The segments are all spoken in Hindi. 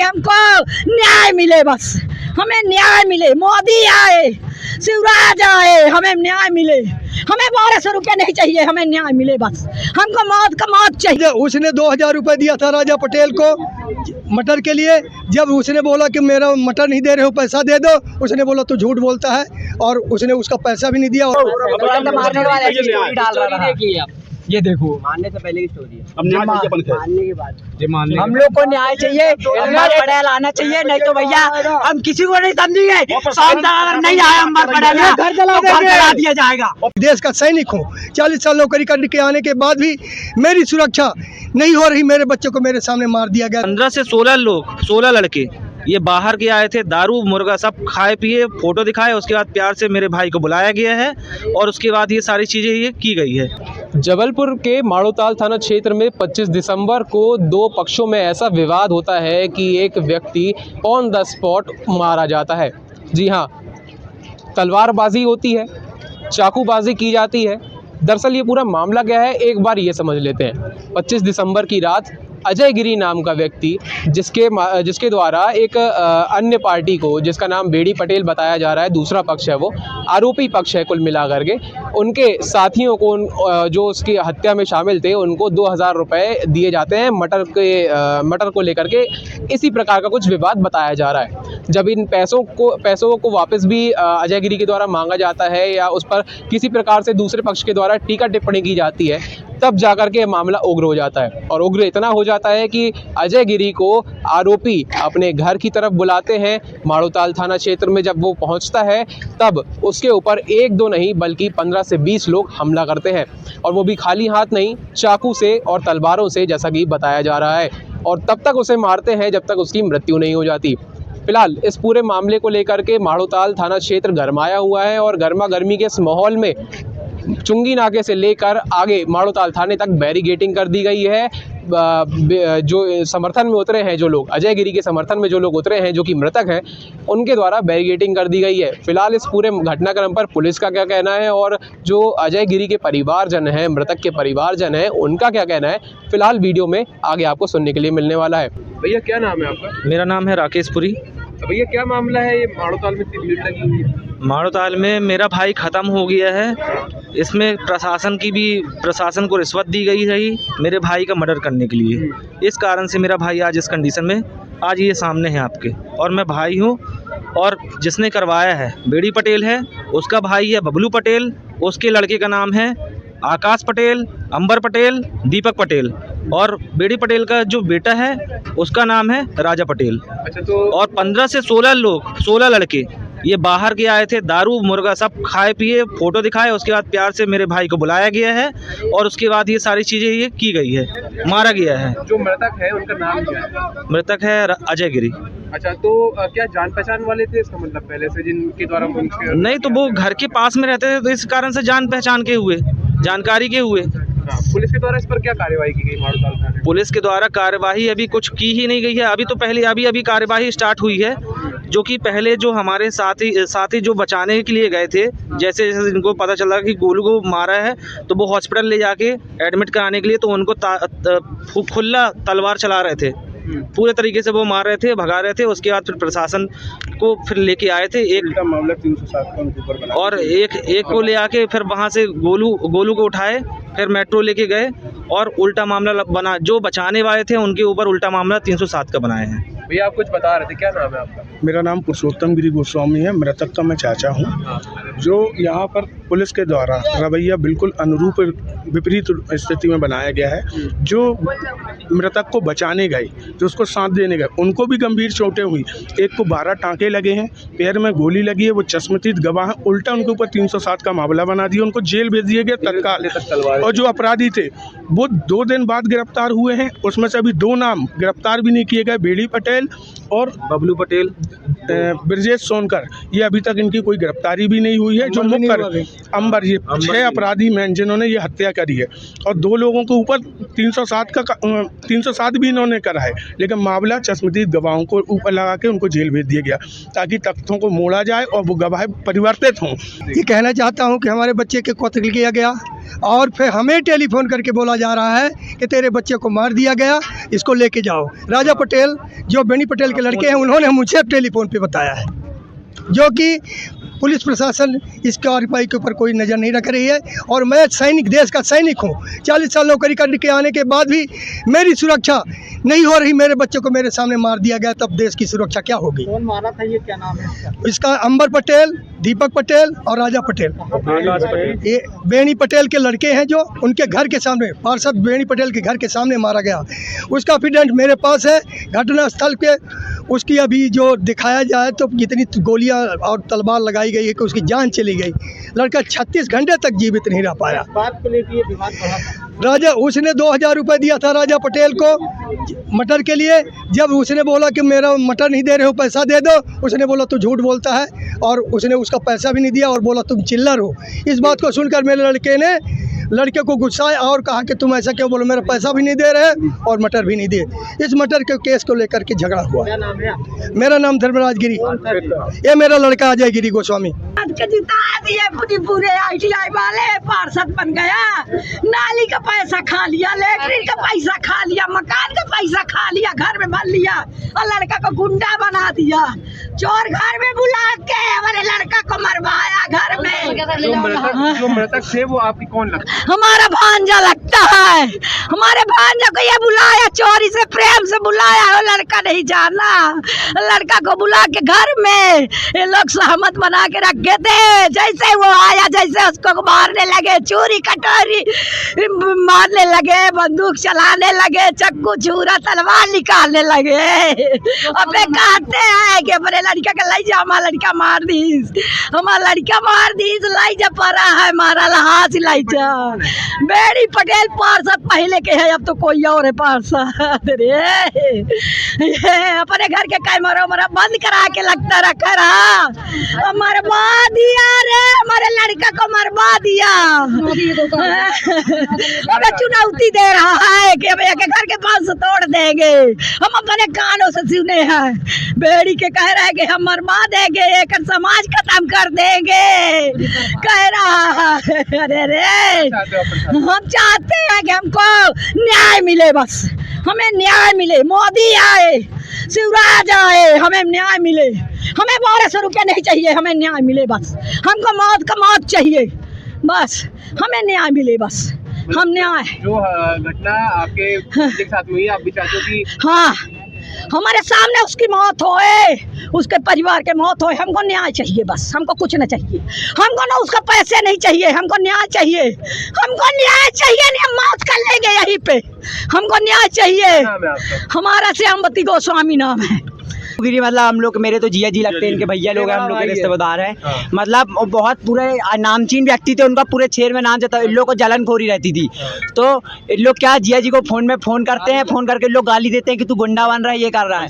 कि हमको न्याय मिले, बस हमें न्याय मिले। मोदी आए, शिवराज आए, हमें न्याय मिले। हमें 1200 रुपये नहीं चाहिए, हमें न्याय मिले बस। हमको मौत का मौत चाहिए। उसने 2000 रुपये दिया था राजा पटेल को मटर के लिए। जब उसने बोला कि मेरा मटर नहीं दे रहे हो, पैसा दे दो, उसने बोला तो झूठ बोलता है और उसने उसका पैसा भी नहीं दिया। ये देखो, मानने से पहले की स्टोरी है। अब न्याय चाहिए मानने के बाद हम लोग को न्याय चाहिए, अमर पटेल आना चाहिए, नहीं तो भैया हम किसी को नहीं समझेंगे। अगर नहीं आया अमर पटेल, घर जला दिया जाएगा। देश का सैनिक हूँ, 40 साल नौकरी करके आने के बाद भी मेरी सुरक्षा नहीं हो रही। मेरे बच्चों को मेरे सामने मार दिया गया। 15 से 16 लड़के ये बाहर के आए थे, दारू मुर्गा सब खाए पिए, फोटो दिखाए, उसके बाद प्यार से मेरे भाई को बुलाया गया है और उसके बाद ये सारी चीज़ें ये की गई है। जबलपुर के माड़ोताल थाना क्षेत्र में 25 दिसंबर को दो पक्षों में ऐसा विवाद होता है कि एक व्यक्ति ऑन द स्पॉट मारा जाता है। जी हाँ, तलवारबाजी होती है, चाकूबाजी की जाती है। दरअसल ये पूरा मामला क्या है, एक बार ये समझ लेते हैं। 25 दिसंबर की रात अजय गिरी नाम का व्यक्ति, जिसके द्वारा एक अन्य पार्टी को, जिसका नाम बेड़ी पटेल बताया जा रहा है, दूसरा पक्ष है, वो आरोपी पक्ष है कुल मिलाकर के, उनके साथियों को जो उसकी हत्या में शामिल थे उनको 2000 रुपये दिए जाते हैं मटर को लेकर के। इसी प्रकार का कुछ विवाद बताया जा रहा है। जब इन पैसों को वापस भी अजय गिरी के द्वारा मांगा जाता है या उस पर किसी प्रकार से दूसरे पक्ष के द्वारा टीका टिप्पणी की जाती है, तब जाकर के मामला उग्र हो जाता है। और उग्र इतना हो जाता है कि अजय गिरी को आरोपी अपने घर की तरफ बुलाते हैं। माड़ोताल थाना क्षेत्र में जब वो पहुंचता है तब उसके ऊपर एक दो नहीं बल्कि 15 से 20 लोग हमला करते हैं, और वो भी खाली हाथ नहीं, चाकू से और तलवारों से, जैसा कि बताया जा रहा है। और तब तक उसे मारते हैं जब तक उसकी मृत्यु नहीं हो जाती। फिलहाल इस पूरे मामले को लेकर के माड़ोताल थाना क्षेत्र गरमाया हुआ है और गर्मा गर्मी के इस माहौल में चुंगी नाके से लेकर आगे माड़ोताल थाने तक बैरिगेटिंग कर दी गई है। जो समर्थन में उतरे हैं, जो लोग अजय गिरी के समर्थन में जो लोग उतरे हैं, जो कि मृतक हैं, उनके द्वारा बैरिगेटिंग कर दी गई है। फिलहाल इस पूरे घटनाक्रम पर पुलिस का क्या कहना है और जो अजय गिरी के परिवारजन हैं, मृतक के परिवारजन हैं, उनका क्या कहना है, फिलहाल वीडियो में आगे आपको सुनने के लिए मिलने वाला है। भैया क्या नाम है आपका? मेरा नाम है राकेश पुरी। भैया क्या मामला है, ये माड़ोताल में इतनी भीड़ लगी हुई है? माड़ोताल में मेरा भाई ख़त्म हो गया है। इसमें प्रशासन को रिश्वत दी गई है मेरे भाई का मर्डर करने के लिए। इस कारण से मेरा भाई आज इस कंडीशन में आज ये सामने है आपके, और मैं भाई हूँ। और जिसने करवाया है बेड़ी पटेल है, उसका भाई है बबलू पटेल, उसके लड़के का नाम है आकाश पटेल, अंबर पटेल, दीपक पटेल, और बेड़ी पटेल का जो बेटा है उसका नाम है राजा पटेल। अच्छा, तो और 15 से 16 लड़के ये बाहर के आए थे, दारू मुर्गा सब खाए पिए, फोटो दिखाए, उसके बाद प्यार से मेरे भाई को बुलाया गया है और उसके बाद ये सारी चीज़ें ये की गई है, मारा गया है। जो मृतक है उनका नाम क्या है? मृतक है अजय गिरी। अच्छा, तो क्या जान पहचान वाले थे इसका मतलब पहले से, जिनके द्वारा? नहीं, तो वो घर के पास में रहते थे, तो इस कारण से जान पहचान के हुए, जानकारी के हुए। पुलिस के द्वारा इस पर क्या कार्यवाही की गई माड़ोताल थाने? पुलिस के द्वारा कार्यवाही अभी कुछ की ही नहीं गई है। अभी तो पहले अभी कार्यवाही स्टार्ट हुई है, जो कि पहले जो हमारे साथी जो बचाने के लिए गए थे, जैसे इनको पता चला कि गोलू को मारा है, तो वो हॉस्पिटल ले जाके एडमिट कराने के लिए, तो उनको खुला तलवार चला रहे थे, पूरे तरीके से वो मार रहे थे, भगा रहे थे। उसके बाद फिर प्रशासन को फिर लेके आए थे, एक मामला 307 का उनके ऊपर बना, और एक को ले आके फिर वहाँ से गोलू को उठाए, फिर मेट्रो लेके गए और उल्टा मामला बना। जो बचाने वाले थे उनके ऊपर उल्टा मामला 307 का बनाए हैं। भैया आप कुछ बता रहे थे, क्या नाम है आपका? मेरा नाम पुरुषोत्तम गिरी गोस्वामी है, मृतक का मैं चाचा हूँ। जो यहाँ पर पुलिस के द्वारा रवैया बिल्कुल अनुरूप विपरीत स्थिति में बनाया गया है। जो मृतक को बचाने गए, जो उसको साथ देने गए, उनको भी गंभीर चोटें हुई। एक को 12 टाँके लगे हैं, पैर में गोली लगी है, वो चश्मदीद गवाह है। उल्टा उनके ऊपर 307 का मामला बना दिया, उनको जेल भेज दिया गया तत्काल। और जो अपराधी थे वो 2 दिन बाद गिरफ्तार हुए हैं, उसमें से अभी 2 नाम गिरफ्तार भी नहीं किए गए, बेड़ी पटेल और बबलू पटेल, ब्रजेश सोनकर, ये अभी तक इनकी कोई गिरफ्तारी भी नहीं हुई है। जो मुकर अंबर, ये 6 अपराधी हैं जिन्होंने ये हत्या करी है, और 2 लोगों के ऊपर 307 भी इन्होंने करा है, लेकिन मामला चश्मदीद गवाहों को ऊपर लगा के उनको जेल भेज दिया गया ताकि तथ्यों को मोड़ा जाए और वो गवाह परिवर्तित हों। ये कहना चाहता हूँ कि हमारे बच्चे के कत्ल किया गया और फिर हमें टेलीफोन करके बोला जा रहा है कि तेरे बच्चे को मार दिया गया, इसको लेके जाओ। राजा पटेल जो बेनी पटेल के लड़के हैं, उन्होंने मुझे टेलीफोन पे बताया है, जो कि पुलिस प्रशासन इस कार्रवाई के ऊपर कोई नज़र नहीं रख रही है। और मैं सैनिक, देश का सैनिक हूँ, 40 साल नौकरी करके आने के बाद भी मेरी सुरक्षा नहीं हो रही। मेरे बच्चे को मेरे सामने मार दिया गया, तब देश की सुरक्षा क्या होगी? कौन मारा था, ये क्या नाम है इसका? अंबर पटेल, दीपक पटेल और राजा पटेल। ये बेनी पटेल के लड़के हैं, जो उनके घर के सामने, पार्षद बेनी पटेल के घर के सामने मारा गया। उसका एविडेंस मेरे पास है, घटना स्थल के। उसकी अभी जो दिखाया जाए तो जितनी गोलियां और तलवार लगाई गई है कि उसकी जान चली गई। लड़का 36 घंटे तक जीवित नहीं रह पाया। बात को लेकर ये विवाद बढ़ा था। राजा, उसने 2000 रुपये दिया था राजा पटेल को मटर के लिए। जब उसने बोला कि मेरा मटर नहीं दे रहे हो, पैसा दे दो, उसने बोला तू झूठ बोलता है, और उसने उसका पैसा भी नहीं दिया और बोला तुम चिल्लर हो। इस बात को सुनकर मेरे लड़के को गुस्साया और कहा कि तुम ऐसा क्यों बोलो, मेरा पैसा भी नहीं दे रहे और मटर भी नहीं दिए। इस मटर के केस को लेकर के झगड़ा हुआ। क्या नाम है आपका? मेरा नाम धर्मराज गिरी, ये मेरा लड़का अजय गिरी गोस्वामी। जिता दिए पूरे ITI वाले, पार्षद बन गया, नाली का पैसा खा लिया, लेटरिन का पैसा खा लिया, मकान का पैसा खा लिया, घर में भर लिया और लड़का को गुंडा बना दिया। चोर घर में बुला के हमारे लड़का को मरवाया घर में। जो मृतक थे वो आपकी कौन लगता है? हमारा भांजा लगता है। हमारे भांजा को ये बुलाया, चोरी से प्रेम से बुलाया, वो लड़का नहीं जाना। लड़का को बुला के घर में ये लोग सहमत बना के रखे थे। जैसे वो आया, जैसे उसको मारने लगे, चोरी कटोरी मारने लगे, बंदूक चलाने लगे, चक्कू छुरा तलवार निकालने लगे। अबे कहते हैं कि अपने लड़का के लाई जा, हमारा लड़का मार दीस, हमारा लड़का मार दीस, लाई जा पड़ा है, मारा हाथ लाई जा। बेनी पटेल पार्षद पहले के है, अब तो कोई और है पार्षद रे। अपने घर के कैमरा बंद करा के लगता रखा रहा, मरवा दिया रे, हमारे लड़का को मरवा दिया। अब चुनौती दे रहा है कि घर के पास से तोड़ देंगे। हम अपने कानों से सुने हैं, बेड़ी के कह रहे हैं कि हम मरवा देंगे, एक समाज खत्म कर देंगे, कह रहा है। अरे रे, हम चाहते हैं कि हमको न्याय मिले, बस हमें न्याय मिले। मोदी आए, शिवराज आए, हमें न्याय मिले। हमें 1200 रुपये नहीं चाहिए, हमें न्याय मिले बस। हमको मौत का मौत चाहिए, बस हमें न्याय मिले, बस हम न्याय। जो घटना आपके साथ हुई, आप भी चाहते हो कि हाँ, हमारे सामने उसकी मौत होए, उसके परिवार के मौत होए। हमको न्याय चाहिए, बस हमको कुछ नहीं चाहिए। हमको ना उसका पैसे नहीं चाहिए, हमको न्याय चाहिए। हमको न्याय चाहिए, नहीं हम मौत कर लेंगे यहीं पे। हमको न्याय चाहिए। नाम है आपका? हमारा श्यामवती गोस्वामी नाम है। गिरी मतलब हम लोग, मेरे तो जिया जी लगते हैं, इनके भैया लोग हैं, हम लोग के रिश्तेदार हैं। मतलब बहुत पूरे नामचीन व्यक्ति थे, उनका पूरे शहर में नाम चलता। इन लोग को जलनखोरी रहती थी, तो इन लोग क्या जिया जी को फोन करते हैं, फोन करके लोग गाली देते हैं कि तू गुंडा बन रहा है, ये कर रहा है,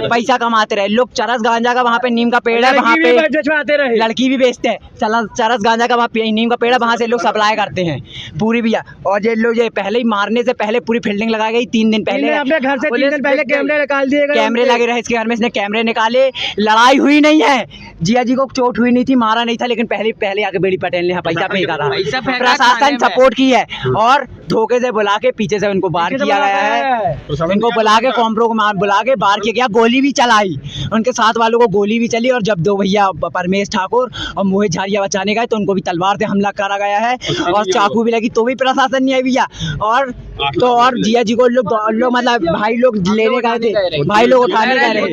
पैसा कमाते रहे। लोग चरस गांजा का, वहाँ पे नीम का पेड़ है, वहाँ पे लड़की भी बेचते हैं। चरस गांजा का वहाँ नीम का पेड़ है, वहाँ से लोग सप्लाई करते हैं पूरी भैया। और ये लोग पहले ही मारने से पहले पूरी फील्डिंग लगाई गई। 3 दिन पहले अपने घर से 3 दिन पहले कैमरे निकाल दिए, कैमरे लगे रहे इसके घर में, इसने कैमरे निकाले। लड़ाई हुई नहीं है, जिया जी को चोट हुई नहीं थी, मारा नहीं था, लेकिन पहले आके बेनी पटेल ने पैसा पे करा। प्रशासन सपोर्ट की है और धोखे से बुला के पीछे से उनको बाहर किया गया है। इनको बुला के कॉम्प्रो को बुला के बाहर किया गया, गोली भी चलाई, उनके साथ वालों को गोली भी चली। और जब 2 भैया परमेश ठाकुर और मोहित झारिया बचाने गए तो उनको भी तलवार से हमला करा गया है और चाकू भी लगी, तो भी प्रशासन नहीं आई भैया। और जिया जी को लोग मतलब भाई लोग लेने गए थे, भाई लोग उठाने गए रहे,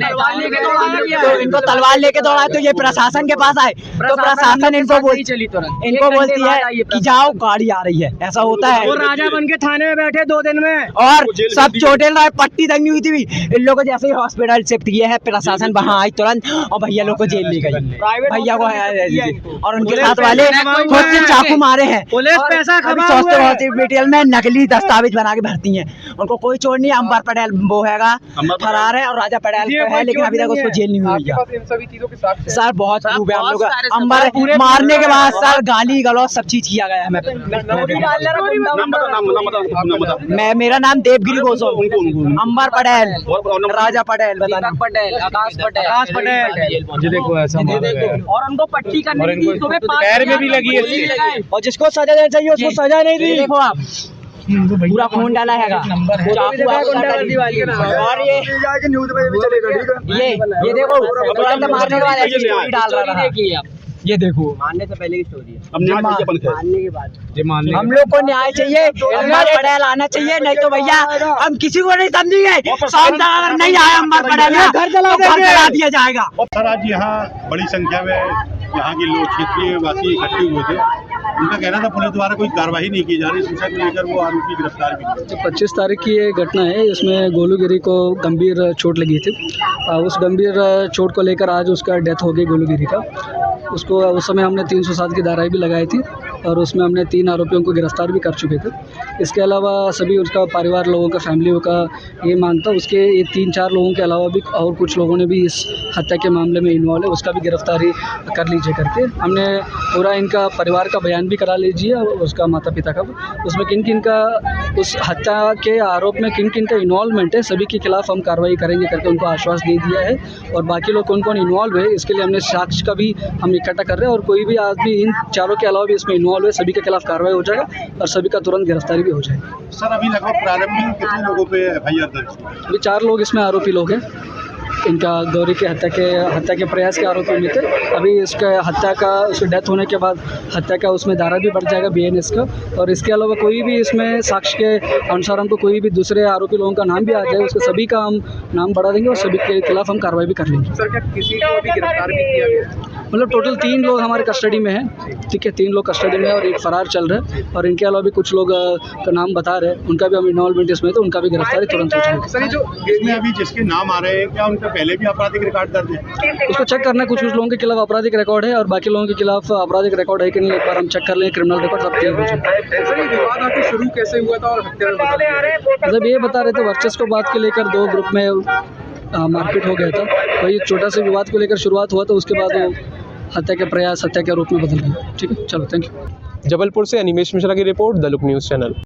तो इनको तलवार लेके दौड़ा, तो ये प्रशासन के पास आए तो प्रशासन इनको बोलती है कि जाओ, गाड़ी आ रही है। ऐसा होता है। राजा बन के थाने में बैठे 2 दिन में। और सब चोटेल रहा है, पट्टी तक नहीं हुई थी। इन लोगों को जैसे ही हॉस्पिटल शिफ्ट किया है प्रशासन वहाँ आई तुरंत और भैया लोग को जेल ले गई, भैया को, और उनके साथ वाले खुद से चाकू मारे हैं। पुलिस पैसा हॉस्पिटल में नकली दस्तावेज बना के भरती है, उनको कोई चोट नहीं है। अंबर पटेल वो हैगा फरार है और राजा पटेल है, लेकिन अभी तक उसको जेल नहीं हुई है। इन सभी चीजों के साथ सर बहुत प्रूफ है हम लोग। अंबर मारने के बाद सर गाली गलौज सब चीज किया गया है। मैं मेरा नाम देवगिरी गोस्वामी, अंबर पटेल, राजा पटेल, पटेल, आकाश पटेल, देखो ऐसा और उनको पट्टी करने की पैर में भी लगी है, और जिसको सजा देनी चाहिए उसको सजा नहीं दी। देखो आप पूरा खून डाला है और ये देखो तुरंत मारने के बाद ऐसी स्टोरी डाल रहा है। ये देखो मारने से पहले की स्टोरी है, मारने के बाद हम लोग को न्याय चाहिए, अंबर पटेल आना चाहिए, नहीं तो भैया हम किसी को नहीं समझेंगे। अगर नहीं आया अंबर पटेल घर जला दिया जाएगा। सर आज यहाँ बड़ी संख्या में यहाँ के लोग क्षेत्रीय वासी इकट्ठे हुए थे, उनका कहना था पुलिस द्वारा कोई कार्रवाई नहीं की जा रही, इस विषय को लेकर वो आरोपी गिरफ्तार भी किए। तो 25 तारीख की ये घटना है, इसमें गोलू गिरी को गंभीर चोट लगी थी। उस गंभीर चोट को लेकर आज उसका डेथ हो गई गोलू गिरी का। उसको उस समय हमने 307 की धाराएं भी लगाई थी और उसमें हमने 3 आरोपियों को गिरफ्तार भी कर चुके थे। इसके अलावा सभी उसका परिवार लोगों का, फैमिली का ये मानता, उसके ये 3-4 लोगों के अलावा भी और कुछ लोगों ने भी इस हत्या के मामले में इन्वॉल्व है, उसका भी गिरफ्तारी कर लीजिए करके हमने पूरा इनका परिवार का बयान भी करा लीजिए, उसका माता पिता का, उसमें किन किन का उस हत्या के आरोप में किन किन का इन्वॉल्वमेंट है, सभी के खिलाफ हम कार्रवाई करेंगे करके उनको आश्वास दे दिया है। और बाकी लोग कौन कौन इन्वॉल्व है इसके लिए हमने साक्ष्य का भी हम इकट्ठा कर रहे हैं, और कोई भी आदमी इन चारों के अलावा भी इसमें इन्वॉल्व है सभी के खिलाफ कार्रवाई हो जाएगा और सभी का तुरंत गिरफ्तारी भी हो जाएगी। सर अभी लगभग प्रारंभिक कितने लोगों पे FIR दर्ज? अभी 4 लोग इसमें आरोपी लोग हैं, इनका गौरी के हत्या के प्रयास के आरोपी में थे। अभी इसका हत्या का, उसकी डेथ होने के बाद हत्या का उसमें धारा भी बढ़ जाएगा BNS का। और इसके अलावा कोई भी इसमें साक्ष्य के अनुसार हमको कोई भी दूसरे आरोपी लोगों का नाम भी आ जाए, उसके सभी का हम नाम बढ़ा देंगे और सभी के खिलाफ हम कार्रवाई भी कर लेंगे। सर क्या किसी को भी गिरफ्तार भी किया गया? मतलब टोटल 3 लोग हमारे कस्टडी में हैं, ठीक है, 3 लोग कस्टडी में और एक फरार चल रहा है, और इनके अलावा भी कुछ लोग का नाम बता रहे हैं, उनका भी हम इन्वॉल्वमेंट इसमें, तो उनका भी गिरफ्तारी तुरंत हो जाएगी। सर जो इसमें अभी जिसके नाम आ रहे हैं क्या उनका पहले भी आपराधिक रिकॉर्ड दर्ज है? उसको चेक करना है, कुछ लोगों के खिलाफ आपराधिक रिकॉर्ड है और बाकी लोगों के खिलाफ आपराधिक रिकॉर्ड है कि नहीं, एक बार हम चेक कर लें क्रिमिनल रिकॉर्ड, सब क्लियर हो जाए। सर ये विवाद आखिर शुरू कैसे हुआ था और हत्या में मतलब ये बता रहे थे वर्चस्व को बात के लेकर 2 ग्रुप में मारपीट हो गया था, वही छोटा सा विवाद को लेकर शुरुआत हुआ था, उसके बाद वो हत्या के प्रयास हत्या के रूप में बदल गया। ठीक है, चलो थैंक यू। जबलपुर से अनिमेश मिश्रा की report, the look news channel.